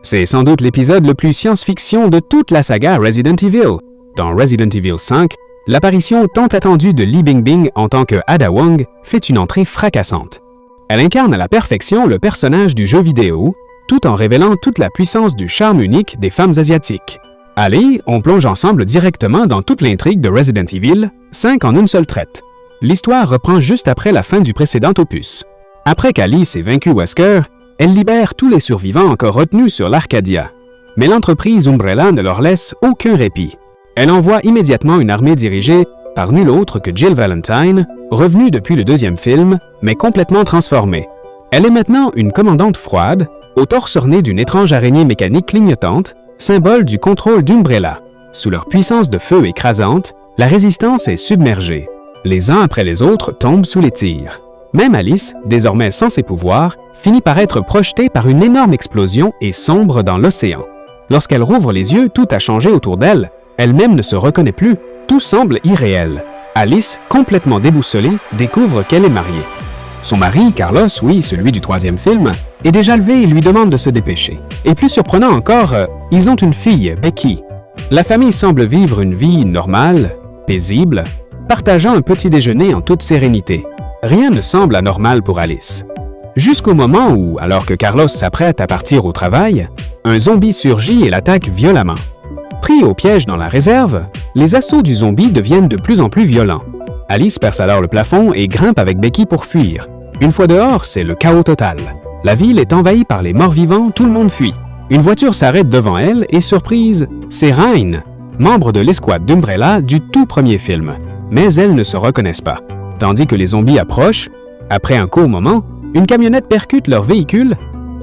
C'est sans doute l'épisode le plus science-fiction de toute la saga Resident Evil. Dans Resident Evil 5, l'apparition tant attendue de Li Bingbing en tant que Ada Wong fait une entrée fracassante. Elle incarne à la perfection le personnage du jeu vidéo, tout en révélant toute la puissance du charme unique des femmes asiatiques. Allez, on plonge ensemble directement dans toute l'intrigue de Resident Evil 5 en une seule traite. L'histoire reprend juste après la fin du précédent opus. Après qu'Alice ait vaincu Wesker, elle libère tous les survivants encore retenus sur l'Arcadia. Mais l'entreprise Umbrella ne leur laisse aucun répit. Elle envoie immédiatement une armée dirigée par nul autre que Jill Valentine, revenue depuis le deuxième film, mais complètement transformée. Elle est maintenant une commandante froide, au torse orné d'une étrange araignée mécanique clignotante, symbole du contrôle d'Umbrella. Sous leur puissance de feu écrasante, la résistance est submergée. Les uns après les autres tombent sous les tirs. Même Alice, désormais sans ses pouvoirs, finit par être projetée par une énorme explosion et sombre dans l'océan. Lorsqu'elle rouvre les yeux, tout a changé autour d'elle. Elle-même ne se reconnaît plus. Tout semble irréel. Alice, complètement déboussolée, découvre qu'elle est mariée. Son mari, Carlos, oui, celui du troisième film, est déjà levé et lui demande de se dépêcher. Et plus surprenant encore, ils ont une fille, Becky. La famille semble vivre une vie normale, paisible, partageant un petit déjeuner en toute sérénité. Rien ne semble anormal pour Alice. Jusqu'au moment où, alors que Carlos s'apprête à partir au travail, un zombie surgit et l'attaque violemment. Pris au piège dans la réserve, les assauts du zombie deviennent de plus en plus violents. Alice perce alors le plafond et grimpe avec Becky pour fuir. Une fois dehors, c'est le chaos total. La ville est envahie par les morts-vivants, tout le monde fuit. Une voiture s'arrête devant elle et, surprise, c'est Ryan, membre de l'escouade d'Umbrella du tout premier film. Mais elles ne se reconnaissent pas. Tandis que les zombies approchent, après un court moment, une camionnette percute leur véhicule,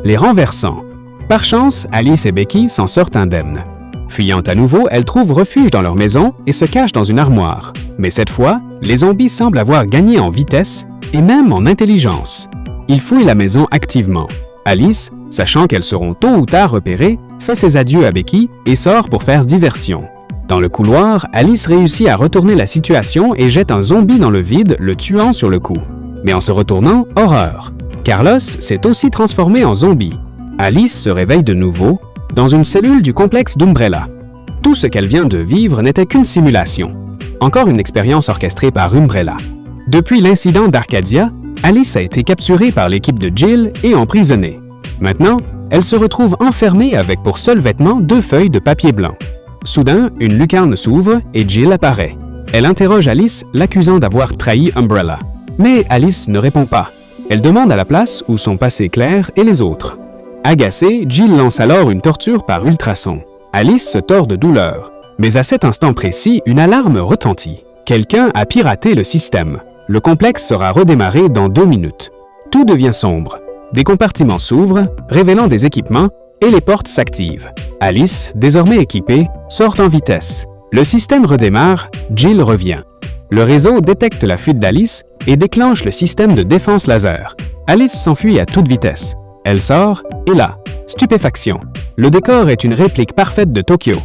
les renversant. Par chance, Alice et Becky s'en sortent indemnes. Fuyant à nouveau, elles trouvent refuge dans leur maison et se cachent dans une armoire. Mais cette fois, les zombies semblent avoir gagné en vitesse et même en intelligence. Ils fouillent la maison activement. Alice, sachant qu'elles seront tôt ou tard repérées, fait ses adieux à Becky et sort pour faire diversion. Dans le couloir, Alice réussit à retourner la situation et jette un zombie dans le vide, le tuant sur le coup. Mais en se retournant, horreur! Carlos s'est aussi transformé en zombie. Alice se réveille de nouveau dans une cellule du complexe d'Umbrella. Tout ce qu'elle vient de vivre n'était qu'une simulation. Encore une expérience orchestrée par Umbrella. Depuis l'incident d'Arcadia, Alice a été capturée par l'équipe de Jill et emprisonnée. Maintenant, elle se retrouve enfermée avec pour seul vêtement 2 feuilles de papier blanc. Soudain, une lucarne s'ouvre et Jill apparaît. Elle interroge Alice, l'accusant d'avoir trahi Umbrella. Mais Alice ne répond pas. Elle demande à la place où sont passés Claire et les autres. Agacée, Jill lance alors une torture par ultrasons. Alice se tord de douleur. Mais à cet instant précis, une alarme retentit. Quelqu'un a piraté le système. Le complexe sera redémarré dans 2 minutes. Tout devient sombre. Des compartiments s'ouvrent, révélant des équipements, et les portes s'activent. Alice, désormais équipée, sort en vitesse. Le système redémarre, Jill revient. Le réseau détecte la fuite d'Alice et déclenche le système de défense laser. Alice s'enfuit à toute vitesse. Elle sort, et là, stupéfaction. Le décor est une réplique parfaite de Tokyo.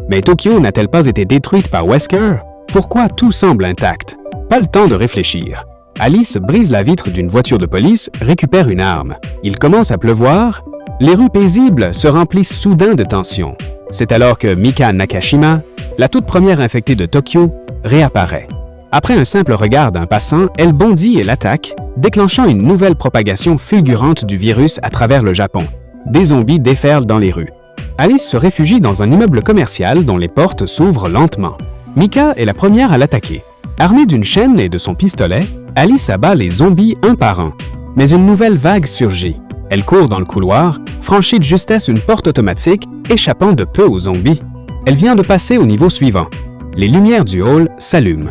Mais Tokyo n'a-t-elle pas été détruite par Wesker? Pourquoi tout semble intact? Pas le temps de réfléchir. Alice brise la vitre d'une voiture de police, récupère une arme. Il commence à pleuvoir. Les rues paisibles se remplissent soudain de tension. C'est alors que Mika Nakashima, la toute première infectée de Tokyo, réapparaît. Après un simple regard d'un passant, elle bondit et l'attaque, déclenchant une nouvelle propagation fulgurante du virus à travers le Japon. Des zombies déferlent dans les rues. Alice se réfugie dans un immeuble commercial dont les portes s'ouvrent lentement. Mika est la première à l'attaquer. Armée d'une chaîne et de son pistolet, Alice abat les zombies un par un. Mais une nouvelle vague surgit. Elle court dans le couloir, franchit de justesse une porte automatique, échappant de peu aux zombies. Elle vient de passer au niveau suivant. Les lumières du hall s'allument.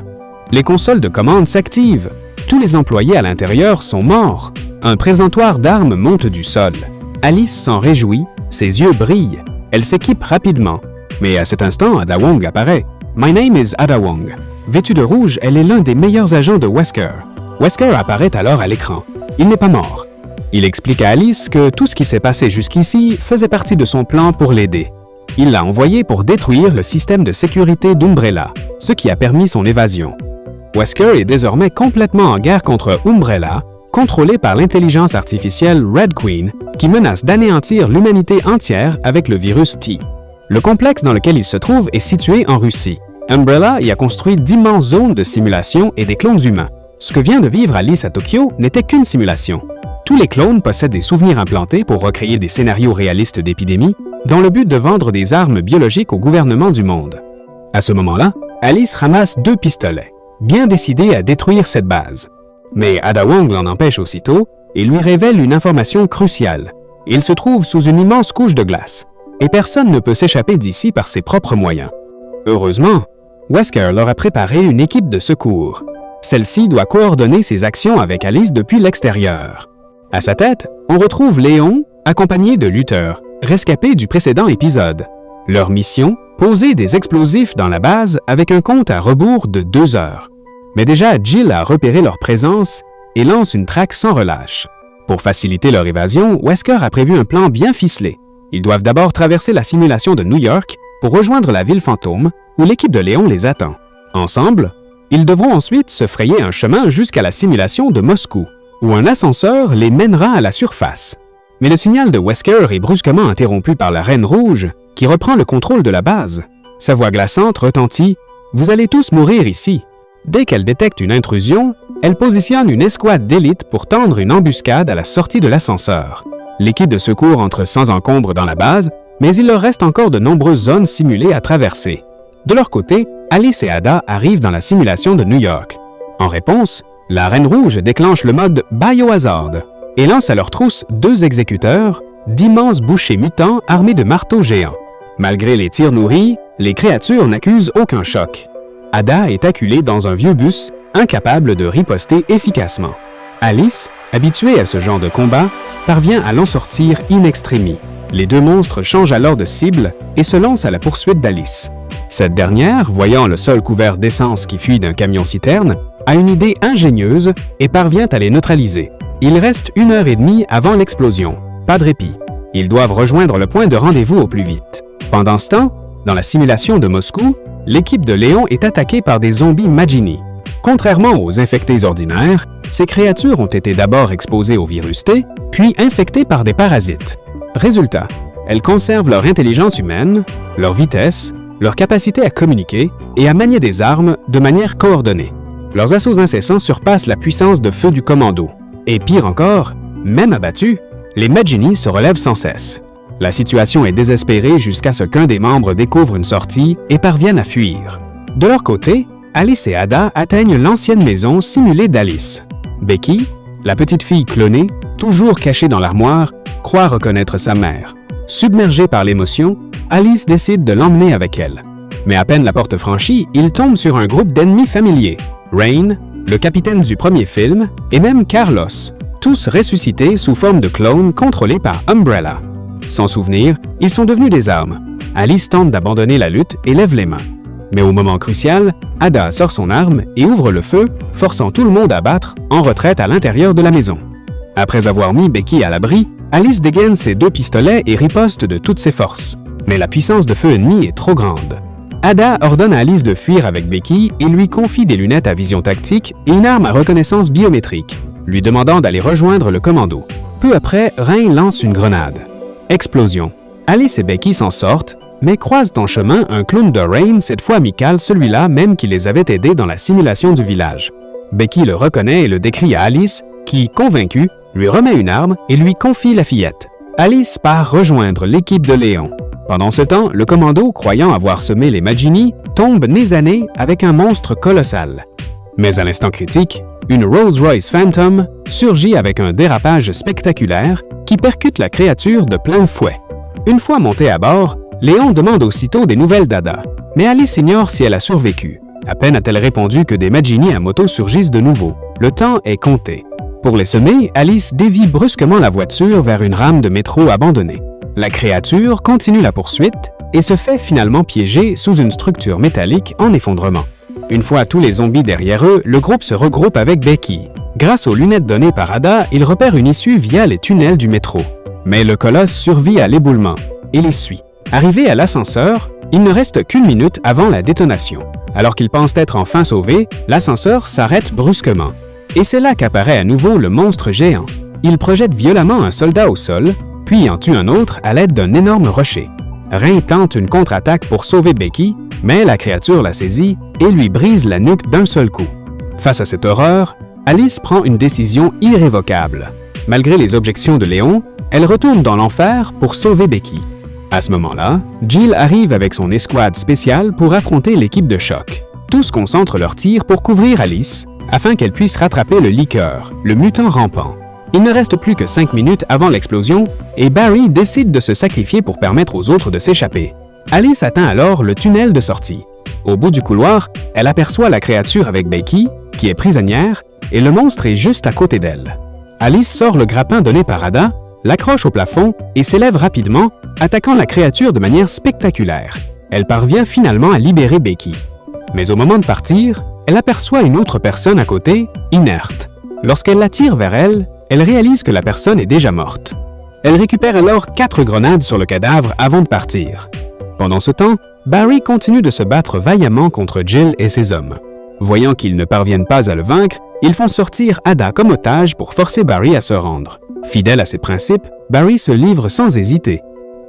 Les consoles de commande s'activent. Tous les employés à l'intérieur sont morts. Un présentoir d'armes monte du sol. Alice s'en réjouit, ses yeux brillent. Elle s'équipe rapidement. Mais à cet instant, Ada Wong apparaît. « My name is Ada Wong ». Vêtue de rouge, elle est l'un des meilleurs agents de Wesker. Wesker apparaît alors à l'écran. Il n'est pas mort. Il explique à Alice que tout ce qui s'est passé jusqu'ici faisait partie de son plan pour l'aider. Il l'a envoyé pour détruire le système de sécurité d'Umbrella, ce qui a permis son évasion. Wesker est désormais complètement en guerre contre Umbrella contrôlé par l'intelligence artificielle Red Queen, qui menace d'anéantir l'humanité entière avec le virus T. Le complexe dans lequel il se trouve est situé en Russie. Umbrella y a construit d'immenses zones de simulation et des clones humains. Ce que vient de vivre Alice à Tokyo n'était qu'une simulation. Tous les clones possèdent des souvenirs implantés pour recréer des scénarios réalistes d'épidémie, dans le but de vendre des armes biologiques au gouvernement du monde. À ce moment-là, Alice ramasse 2 pistolets, bien décidée à détruire cette base. Mais Ada Wong l'en empêche aussitôt et lui révèle une information cruciale. Il se trouve sous une immense couche de glace, et personne ne peut s'échapper d'ici par ses propres moyens. Heureusement, Wesker leur a préparé une équipe de secours. Celle-ci doit coordonner ses actions avec Alice depuis l'extérieur. À sa tête, on retrouve Léon, accompagné de Luther, rescapés du précédent épisode. Leur mission, poser des explosifs dans la base avec un compte à rebours de 2 heures. Mais déjà, Jill a repéré leur présence et lance une traque sans relâche. Pour faciliter leur évasion, Wesker a prévu un plan bien ficelé. Ils doivent d'abord traverser la simulation de New York pour rejoindre la ville fantôme où l'équipe de Léon les attend. Ensemble, ils devront ensuite se frayer un chemin jusqu'à la simulation de Moscou, où un ascenseur les mènera à la surface. Mais le signal de Wesker est brusquement interrompu par la Reine Rouge, qui reprend le contrôle de la base. Sa voix glaçante retentit « Vous allez tous mourir ici ». Dès qu'elle détecte une intrusion, elle positionne une escouade d'élite pour tendre une embuscade à la sortie de l'ascenseur. L'équipe de secours entre sans encombre dans la base, mais il leur reste encore de nombreuses zones simulées à traverser. De leur côté, Alice et Ada arrivent dans la simulation de New York. En réponse, la Reine Rouge déclenche le mode Biohazard et lance à leur trousse 2 exécuteurs, d'immenses bouchers mutants armés de marteaux géants. Malgré les tirs nourris, les créatures n'accusent aucun choc. Ada est acculée dans un vieux bus, incapable de riposter efficacement. Alice, habituée à ce genre de combat, parvient à l'en sortir in extremis. Les 2 monstres changent alors de cible et se lancent à la poursuite d'Alice. Cette dernière, voyant le sol couvert d'essence qui fuit d'un camion-citerne, a une idée ingénieuse et parvient à les neutraliser. Il reste 1h30 avant l'explosion. Pas de répit. Ils doivent rejoindre le point de rendez-vous au plus vite. Pendant ce temps, dans la simulation de Moscou, l'équipe de Léon est attaquée par des zombies Magini. Contrairement aux infectés ordinaires, ces créatures ont été d'abord exposées au virus T, puis infectées par des parasites. Résultat, elles conservent leur intelligence humaine, leur vitesse, leur capacité à communiquer et à manier des armes de manière coordonnée. Leurs assauts incessants surpassent la puissance de feu du commando. Et pire encore, même abattus, les Magini se relèvent sans cesse. La situation est désespérée jusqu'à ce qu'un des membres découvre une sortie et parvienne à fuir. De leur côté, Alice et Ada atteignent l'ancienne maison simulée d'Alice. Becky, la petite fille clonée, toujours cachée dans l'armoire, croit reconnaître sa mère. Submergée par l'émotion, Alice décide de l'emmener avec elle. Mais à peine la porte franchie, il tombe sur un groupe d'ennemis familiers. Rain, le capitaine du premier film, et même Carlos, tous ressuscités sous forme de clones contrôlés par Umbrella. Sans souvenir, ils sont devenus des armes. Alice tente d'abandonner la lutte et lève les mains. Mais au moment crucial, Ada sort son arme et ouvre le feu, forçant tout le monde à battre en retraite à l'intérieur de la maison. Après avoir mis Becky à l'abri, Alice dégaine ses 2 pistolets et riposte de toutes ses forces. Mais la puissance de feu ennemi est trop grande. Ada ordonne à Alice de fuir avec Becky et lui confie des lunettes à vision tactique et une arme à reconnaissance biométrique, lui demandant d'aller rejoindre le commando. Peu après, Rain lance une grenade. Explosion. Alice et Becky s'en sortent, mais croisent en chemin un clown de Rain, cette fois amical, celui-là même qui les avait aidés dans la simulation du village. Becky le reconnaît et le décrit à Alice, qui, convaincue, lui remet une arme et lui confie la fillette. Alice part rejoindre l'équipe de Léon. Pendant ce temps, le commando, croyant avoir semé les Magini, tombe nez à nez avec un monstre colossal. Mais à l'instant critique, une Rolls-Royce Phantom surgit avec un dérapage spectaculaire qui percute la créature de plein fouet. Une fois monté à bord, Léon demande aussitôt des nouvelles d'Ada, mais Alice ignore si elle a survécu. À peine a-t-elle répondu que des Magini à moto surgissent de nouveau. Le temps est compté. Pour les semer, Alice dévie brusquement la voiture vers une rame de métro abandonnée. La créature continue la poursuite et se fait finalement piéger sous une structure métallique en effondrement. Une fois tous les zombies derrière eux, le groupe se regroupe avec Becky. Grâce aux lunettes données par Ada, il repère une issue via les tunnels du métro. Mais le colosse survit à l'éboulement et les suit. Arrivé à l'ascenseur, il ne reste qu'une minute avant la détonation. Alors qu'ils pensent être enfin sauvés, l'ascenseur s'arrête brusquement. Et c'est là qu'apparaît à nouveau le monstre géant. Il projette violemment un soldat au sol, puis en tue un autre à l'aide d'un énorme rocher. Rain tente une contre-attaque pour sauver Becky, mais la créature la saisit et lui brise la nuque d'un seul coup. Face à cette horreur, Alice prend une décision irrévocable. Malgré les objections de Léon, elle retourne dans l'enfer pour sauver Becky. À ce moment-là, Jill arrive avec son escouade spéciale pour affronter l'équipe de choc. Tous concentrent leurs tirs pour couvrir Alice, afin qu'elle puisse rattraper le Liqueur, le mutant rampant. Il ne reste plus que 5 minutes avant l'explosion, et Barry décide de se sacrifier pour permettre aux autres de s'échapper. Alice atteint alors le tunnel de sortie. Au bout du couloir, elle aperçoit la créature avec Becky, qui est prisonnière, et le monstre est juste à côté d'elle. Alice sort le grappin donné par Ada, l'accroche au plafond et s'élève rapidement, attaquant la créature de manière spectaculaire. Elle parvient finalement à libérer Becky. Mais au moment de partir, elle aperçoit une autre personne à côté, inerte. Lorsqu'elle la tire vers elle, elle réalise que la personne est déjà morte. Elle récupère alors 4 grenades sur le cadavre avant de partir. Pendant ce temps, Barry continue de se battre vaillamment contre Jill et ses hommes. Voyant qu'ils ne parviennent pas à le vaincre, ils font sortir Ada comme otage pour forcer Barry à se rendre. Fidèle à ses principes, Barry se livre sans hésiter.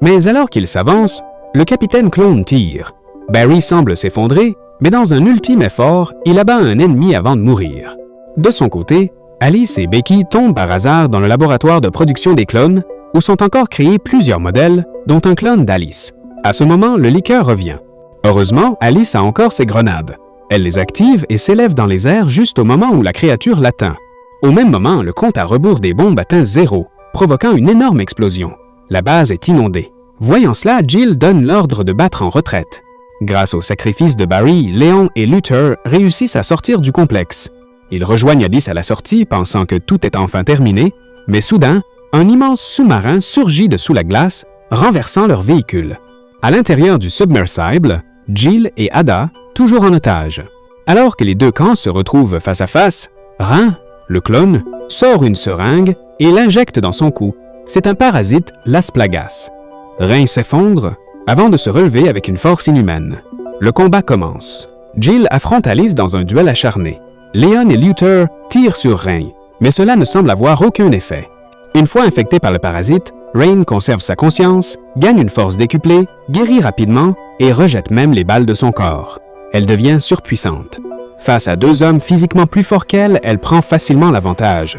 Mais alors qu'il s'avance, le capitaine Clone tire. Barry semble s'effondrer, mais dans un ultime effort, il abat un ennemi avant de mourir. De son côté, Alice et Becky tombent par hasard dans le laboratoire de production des clones, où sont encore créés plusieurs modèles, dont un clone d'Alice. À ce moment, le Liqueur revient. Heureusement, Alice a encore ses grenades. Elle les active et s'élève dans les airs juste au moment où la créature l'atteint. Au même moment, le compte à rebours des bombes atteint 0, provoquant une énorme explosion. La base est inondée. Voyant cela, Jill donne l'ordre de battre en retraite. Grâce au sacrifice de Barry, Léon et Luther réussissent à sortir du complexe. Ils rejoignent Alice à la sortie, pensant que tout est enfin terminé, mais soudain, un immense sous-marin surgit de sous la glace, renversant leur véhicule. À l'intérieur du submersible, Jill et Ada, toujours en otage. Alors que les deux camps se retrouvent face à face, Rain, le clone, sort une seringue et l'injecte dans son cou. C'est un parasite, Las Plagas. Rain s'effondre avant de se relever avec une force inhumaine. Le combat commence. Jill affronte Alice dans un duel acharné. Léon et Luther tirent sur Rain, mais cela ne semble avoir aucun effet. Une fois infecté par le parasite, Rain conserve sa conscience, gagne une force décuplée, guérit rapidement et rejette même les balles de son corps. Elle devient surpuissante. Face à 2 hommes physiquement plus forts qu'elle, elle prend facilement l'avantage.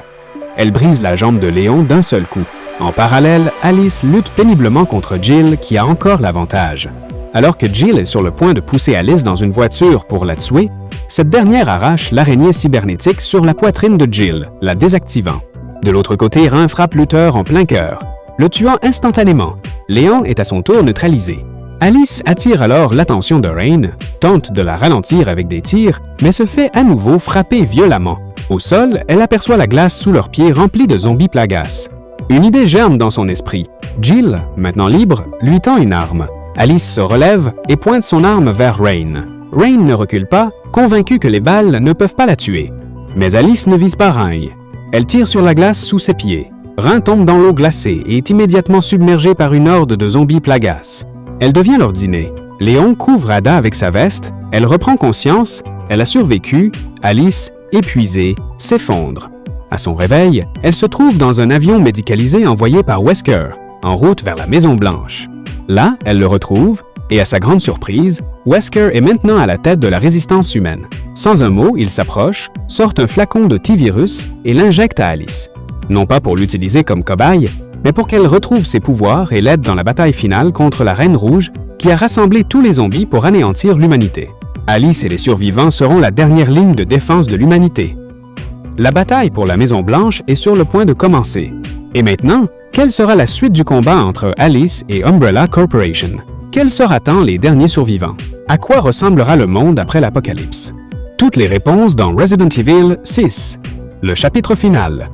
Elle brise la jambe de Léon d'un seul coup. En parallèle, Alice lutte péniblement contre Jill qui a encore l'avantage. Alors que Jill est sur le point de pousser Alice dans une voiture pour la tuer, cette dernière arrache l'araignée cybernétique sur la poitrine de Jill, la désactivant. De l'autre côté, Rain frappe Luther en plein cœur, le tuant instantanément. Léon est à son tour neutralisé. Alice attire alors l'attention de Rain, tente de la ralentir avec des tirs, mais se fait à nouveau frapper violemment. Au sol, elle aperçoit la glace sous leurs pieds remplie de zombies Plagas. Une idée germe dans son esprit. Jill, maintenant libre, lui tend une arme. Alice se relève et pointe son arme vers Rain. Rain ne recule pas, convaincue que les balles ne peuvent pas la tuer. Mais Alice ne vise pas Rain. Elle tire sur la glace sous ses pieds. Rain tombe dans l'eau glacée et est immédiatement submergée par une horde de zombies Plagas. Elle devient leur dîner. Léon couvre Ada avec sa veste, elle reprend conscience, elle a survécu, Alice, épuisée, s'effondre. À son réveil, elle se trouve dans un avion médicalisé envoyé par Wesker, en route vers la Maison-Blanche. Là, elle le retrouve, et à sa grande surprise, Wesker est maintenant à la tête de la résistance humaine. Sans un mot, il s'approche, sort un flacon de T-Virus et l'injecte à Alice. Non pas pour l'utiliser comme cobaye, mais pour qu'elle retrouve ses pouvoirs et l'aide dans la bataille finale contre la Reine Rouge qui a rassemblé tous les zombies pour anéantir l'humanité. Alice et les survivants seront la dernière ligne de défense de l'humanité. La bataille pour la Maison-Blanche est sur le point de commencer. Et maintenant, quelle sera la suite du combat entre Alice et Umbrella Corporation? Quels sera-t-on les derniers survivants? À quoi ressemblera le monde après l'apocalypse? Toutes les réponses dans Resident Evil 6, le chapitre final.